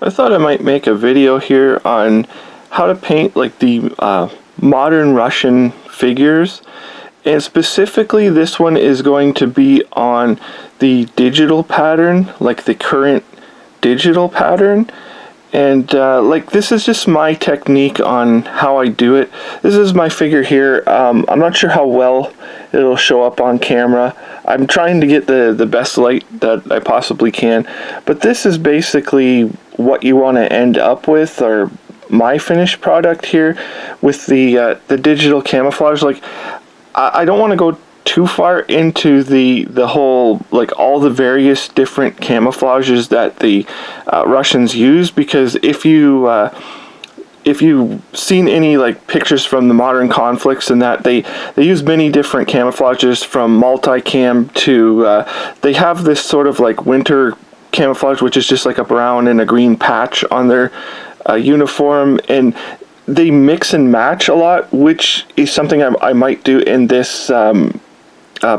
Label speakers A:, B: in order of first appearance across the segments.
A: I thought I might make a video here on how to paint like the modern Russian figures, and specifically this one is going to be on the digital pattern, like the current digital pattern. And like this is just my technique on how I do it. This is my figure here. I'm not sure how well it'll show up on camera. I'm trying to get the best light that I possibly can. But this is basically what you want to end up with, or my finished product here with the digital camouflage. Like I don't want to go too far into the whole, like all the various different camouflages that the Russians use, because if you've seen any like pictures from the modern conflicts and that they use many different camouflages, from multicam to they have this sort of like winter camouflage, which is just like a brown and a green patch on their uniform, and they mix and match a lot, which is something I might do in this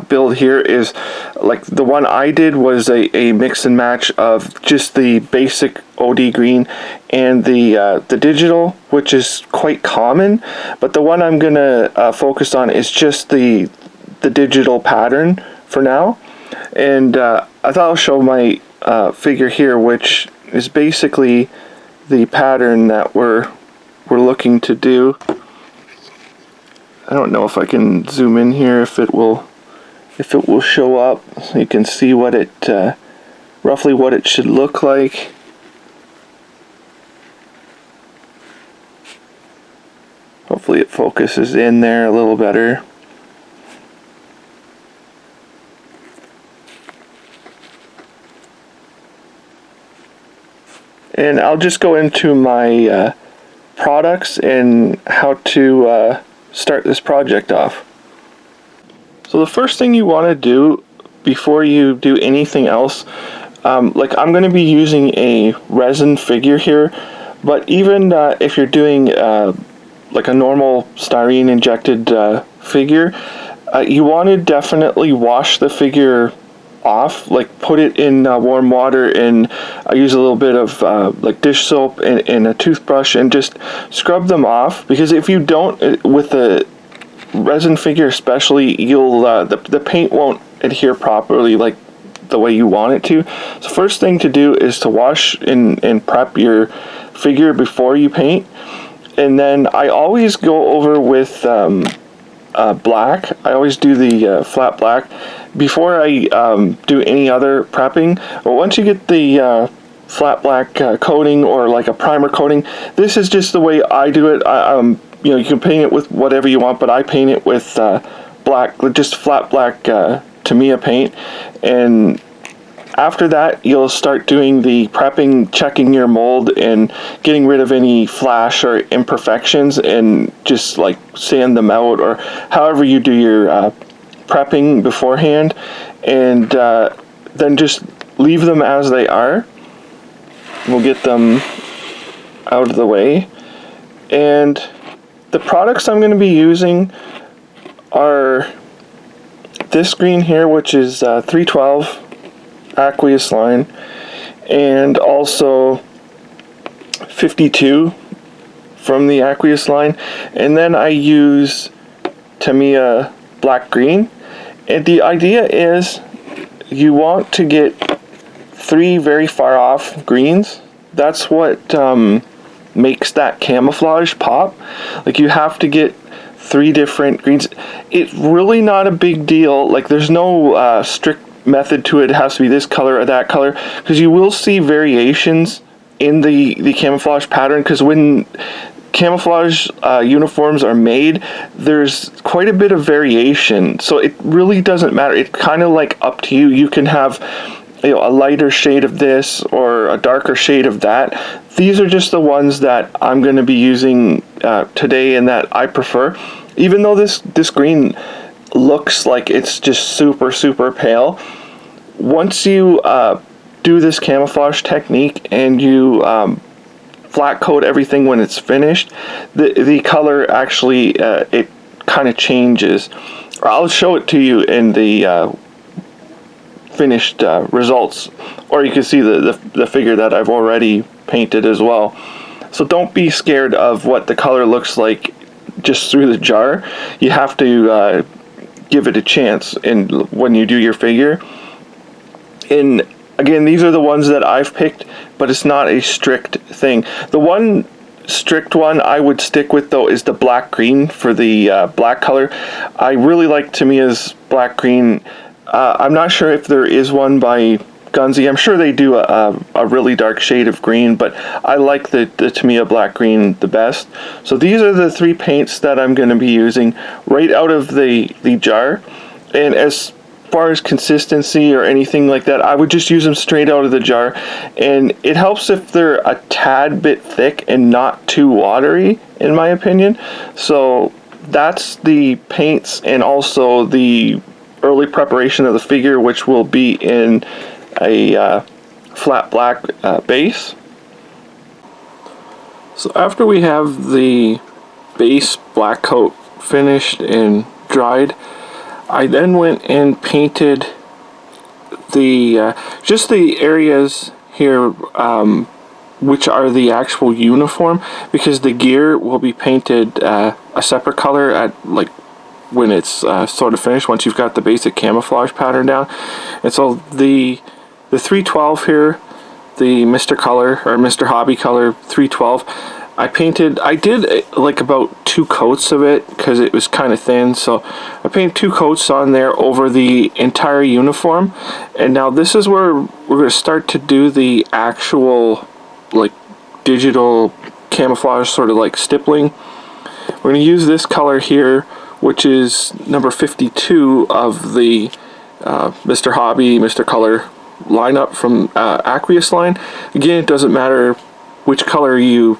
A: build here. Is like the one I did was a mix and match of just the basic OD green and the digital, which is quite common, but the one I'm gonna focus on is just the digital pattern for now. And I thought I'll show my figure here, which is basically the pattern that we're looking to do. I don't know if I can zoom in here, if it will show up so you can see what it roughly what it should look like. Hopefully it focuses in there a little better. And I'll just go into my products and how to start this project off. So the first thing you want to do before you do anything else, like I'm going to be using a resin figure here, but even if you're doing like a normal styrene injected figure, you want to definitely wash the figure off, like put it in warm water, and I use a little bit of like dish soap and a toothbrush and just scrub them off, because if you don't, with the resin figure especially, you'll the paint won't adhere properly like the way you want it to. So first thing to do is to wash and prep your figure before you paint. And then I always go over with black. I always do the flat black before I do any other prepping. But once you get the flat black coating, or like a primer coating, this is just the way I do it. You know, you can paint it with whatever you want, but I paint it with black, just flat black Tamiya paint. And after that, you'll start doing the prepping, checking your mold and getting rid of any flash or imperfections, and just like sand them out, or however you do your prepping beforehand. And then just leave them as they are. We'll get them out of the way. And the products I'm going to be using are this green here, which is 312 aqueous line, and also 52 from the aqueous line. And then I use Tamiya black green. And the idea is you want to get 3 very far off greens. That's what makes that camouflage pop. Like you have to get 3 different greens. It's really not a big deal. Like there's no strict method to it. It has to be this color or that color, because you will see variations in the camouflage pattern, because when camouflage uniforms are made, there's quite a bit of variation, so it really doesn't matter. It's kind of like up to you. You can have, you know, a lighter shade of this or a darker shade of that. These are just the ones that I'm going to be using today and that I prefer. Even though this green looks like it's just super pale, once you do this camouflage technique and you flat coat everything when it's finished, the color actually it kind of changes. I'll show it to you in the finished results, or you can see the figure that I've already painted as well. So don't be scared of what the color looks like just through the jar. You have to give it a chance when you do your figure. And again, these are the ones that I've picked, but it's not a strict thing. The one strict one I would stick with, though, is the black green for the black color. I really like Tamiya's black green. I'm not sure if there is one by Gunzi. I'm sure they do a really dark shade of green, but I like the Tamiya black green the best. So these are the 3 paints that I'm going to be using right out of the jar. And as far as consistency or anything like that, I would just use them straight out of the jar. And it helps if they're a tad bit thick and not too watery, in my opinion. So that's the paints and also the early preparation of the figure, which will be in a flat black base. So after we have the base black coat finished and dried, I then went and painted the just the areas here which are the actual uniform, because the gear will be painted a separate color at when it's sort of finished, once you've got the basic camouflage pattern down. And so the 312 here, the Mr. Hobby color 312, I did like about 2 coats of it because it was kind of thin, so I painted 2 coats on there over the entire uniform. And now this is where we're going to start to do the actual like digital camouflage, sort of like stippling. We're going to use this color here, which is number 52 of the Mr. Hobby, Mr. Color lineup from Aqueous line. Again, it doesn't matter which color you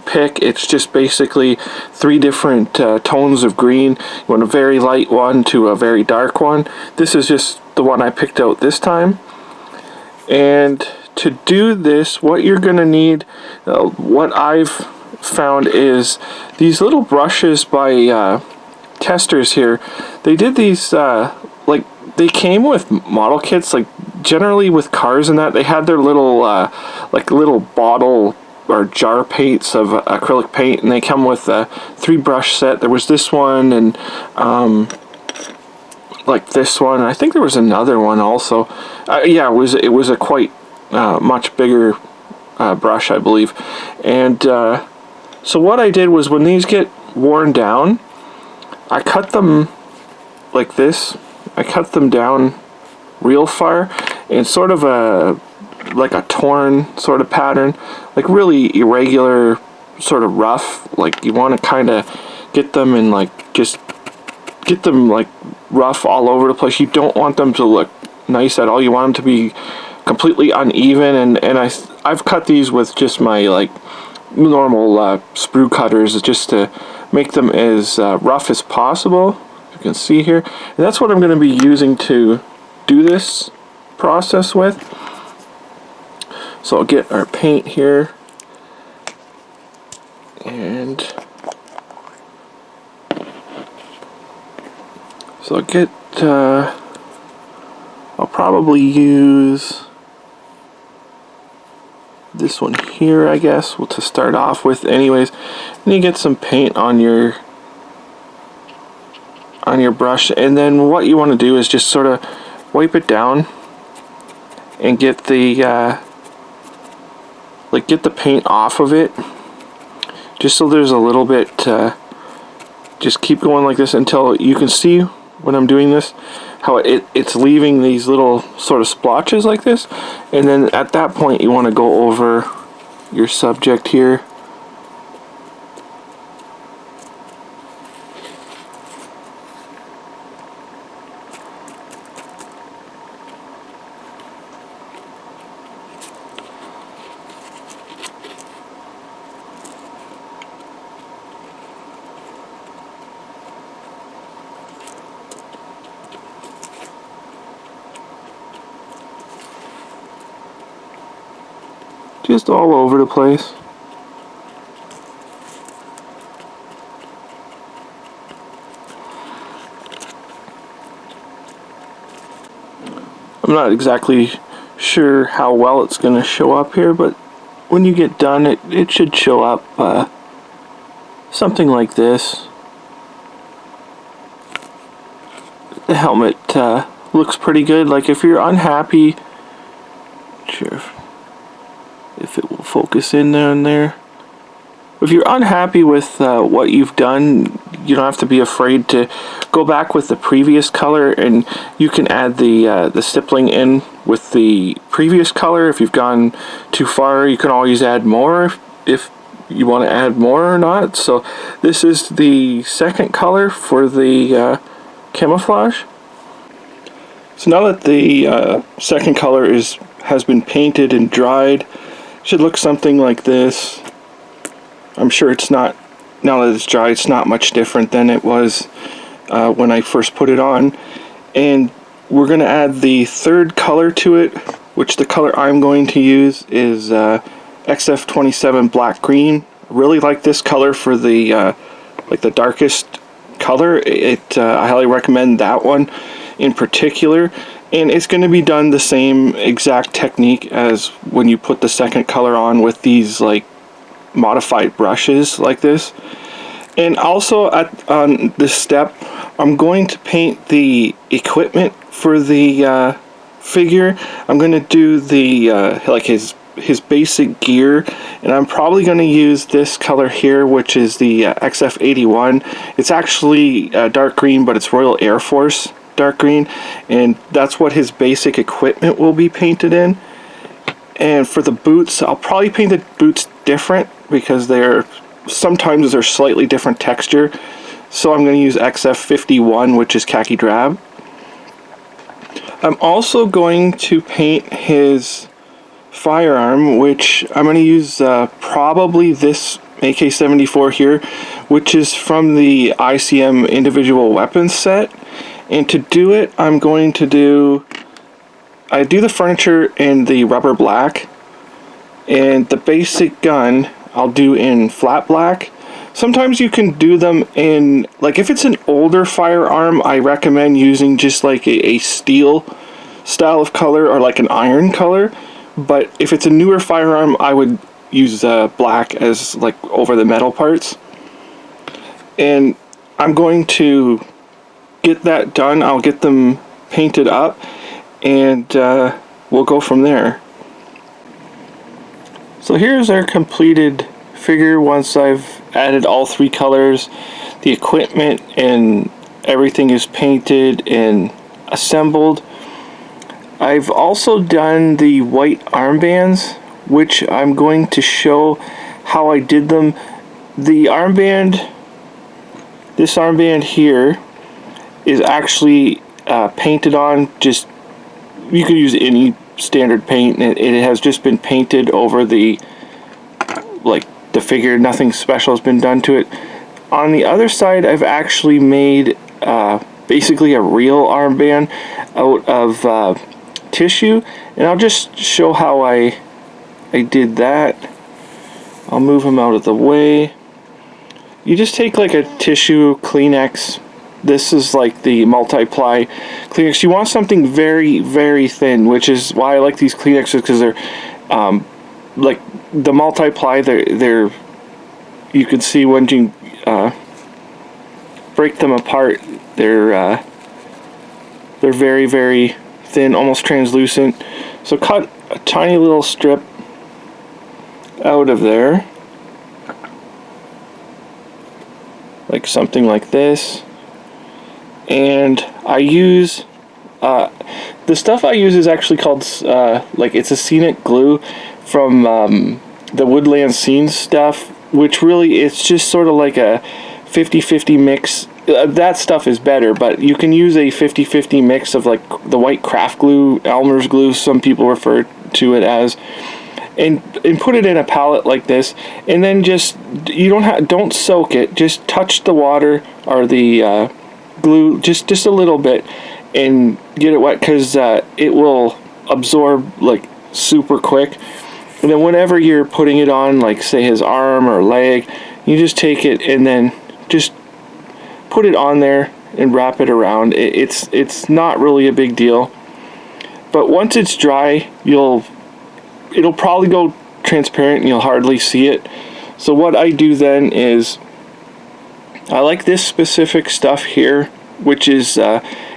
A: pick, it's just basically 3 different tones of green. You want a very light one to a very dark one. This is just the one I picked out this time. And to do this, what you're going to need, what I've found, is these little brushes by Testers here. They did these like they came with model kits, like generally with cars and that. They had their little like little bottle or jar paints of acrylic paint, and they come with a 3 brush set. There was this one and like this one. I think there was another one also. Yeah, it was a quite much bigger brush, I believe. And so what I did was, when these get worn down, I cut them like this. I cut them down real far in sort of like a torn sort of pattern, like really irregular, sort of rough. Like you want to kind of get them in, like, just get them like rough all over the place. You don't want them to look nice at all. You want them to be completely uneven. And I've cut these with just my like normal sprue cutters, just to make them as rough as possible. You can see here, and that's what I'm going to be using to do this process with. So I'll get our paint here, and so I'll get I'll probably use this one here, I guess, to start off with. Anyways, and you get some paint on your brush, and then what you want to do is just sort of wipe it down and get the get the paint off of it, just so there's a little bit. Just keep going like this until you can see, when I'm doing this, how it's leaving these little sort of splotches like this. And then at that point you want to go over your subject here. Just all over the place. I'm not exactly sure how well it's going to show up here, but when you get done, it should show up something like this. The helmet looks pretty good. Like, if you're unhappy, not sure if it will focus in there. If you're unhappy with what you've done, you don't have to be afraid to go back with the previous color, and you can add the stippling in with the previous color. If you've gone too far, you can always add more if you want to add more or not. So this is the second color for the camouflage. So now that the second color has been painted and dried, it should look something like this. I'm sure it's not, now that it's dry, it's not much different than it was when I first put it on. And we're going to add the third color to it, which the color I'm going to use is XF27 black green. I really like this color for the like the darkest color. I highly recommend that one in particular. And it's going to be done the same exact technique as when you put the second color on with these like modified brushes like this. And also on this step, I'm going to paint the equipment for the figure. I'm going to do the like his basic gear, and I'm probably going to use this color here, which is the XF81. It's actually dark green, but it's Royal Air Force dark green, and that's what his basic equipment will be painted in. And for the boots, I'll probably paint the boots different because sometimes they're slightly different texture. So I'm going to use XF51, which is khaki drab. I'm also going to paint his firearm, which I'm going to use probably this AK-74 here, which is from the ICM individual weapons set. And to do it, I'm going to do the furniture in the rubber black, and the basic gun I'll do in flat black. Sometimes you can do them in, like, if it's an older firearm, I recommend using just like a steel style of color or like an iron color. But if it's a newer firearm, I would use black as like over the metal parts. And I'm going to get that done. I'll get them painted up, and we'll go from there. So here's our completed figure once I've added all three colors. The equipment and everything is painted and assembled. I've also done the white armbands, which I'm going to show how I did them. The armband, this armband here, is actually painted on. Just, you could use any standard paint, and it has just been painted over the figure. Nothing special has been done to it. On the other side, I've actually made basically a real armband out of tissue, and I'll just show how I did that. I'll move them out of the way. You just take like a tissue Kleenex. This is like the multiply Kleenex. You want something very, very thin, which is why I like these Kleenexes, because they're like the multiply. They're you can see when you break them apart, they're very, very thin, almost translucent. So cut a tiny little strip out of there, like something like this. And I use the stuff I use is actually called like, it's a scenic glue from the Woodland Scenes stuff, which really, it's just sort of like a 50-50 mix. That stuff is better, but you can use a 50-50 mix of like the white craft glue, Elmer's glue, some people refer to it as, and put it in a palette like this, and then just, you don't soak it, just touch the water or the glue just a little bit and get it wet, because it will absorb like super quick. And then whenever you're putting it on, like say his arm or leg, you just take it and then just put it on there and wrap it around. It's not really a big deal, but once it's dry, it'll probably go transparent and you'll hardly see it. So what I do then is, I like this specific stuff here, which is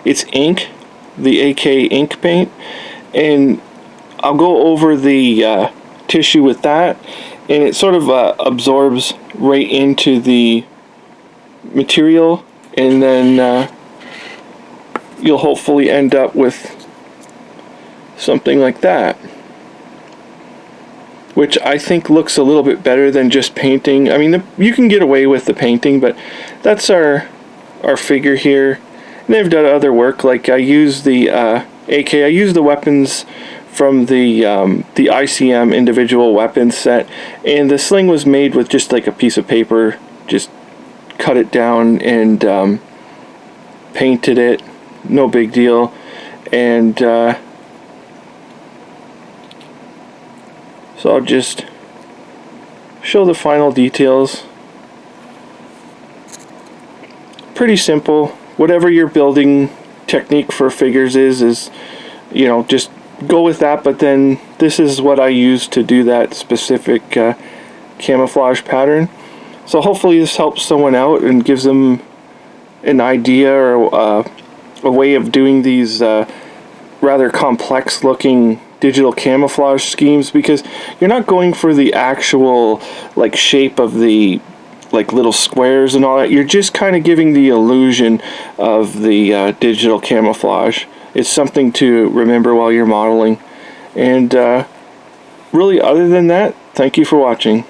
A: it's ink, the AK ink paint, and I'll go over the tissue with that, and it sort of absorbs right into the material, and then you'll hopefully end up with something like that, which I think looks a little bit better than just painting. I mean, you can get away with the painting, but that's our figure here. And they've done other work, like I use the AK, I use the weapons from the ICM individual weapons set, and the sling was made with just like a piece of paper, just cut it down and painted it, no big deal. And so I'll just show the final details. Pretty simple. Whatever your building technique for figures is, you know, just go with that. But then this is what I use to do that specific camouflage pattern. So hopefully this helps someone out and gives them an idea or a way of doing these rather complex looking digital camouflage schemes, because you're not going for the actual like shape of the like little squares and all that. You're just kind of giving the illusion of the digital camouflage. It's something to remember while you're modeling. And really, other than that, thank you for watching.